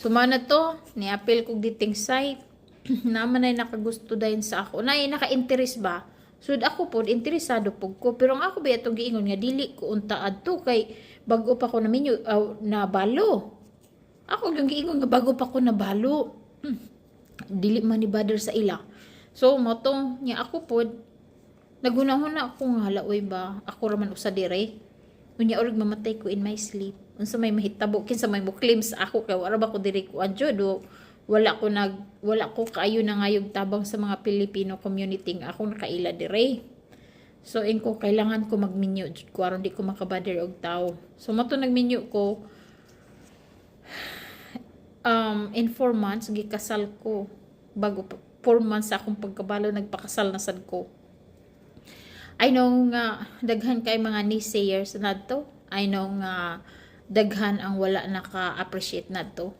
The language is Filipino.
Sumana to, ni-appeal kog diting site. Naman ay nakagusto dayon sa ako. Na naka-interest ba? So ako po interesado po ko, pero ang ako ba itong giingon nga dili ko unta adto kay bago pa ko na minyo na balo. Ako yung giingon nga bago pa ko na balo. Dili man ni bother sa ila. So motong nya ako po nagunahon na ako nga halaoy ba ako ra man usa dire. Unya org mamatay ko in my sleep. Unsa may mahitabo kinsa may mo claim sa ako kay wala ba ko dire ko adyo do wala ko kaayo na ngayog tabang sa mga Filipino community nga ako nakaila dire. So in ko kailangan ko magminyo jud ko aron di ko makabader og tao. So mato nagminyo ko in 4 months gikasal ko. Bago 4 months sa akong pagkabalo nagpakasal na sad ko. I know nga daghan kay mga naysayers nadto. I know nga daghan ang wala naka-appreciate nadto.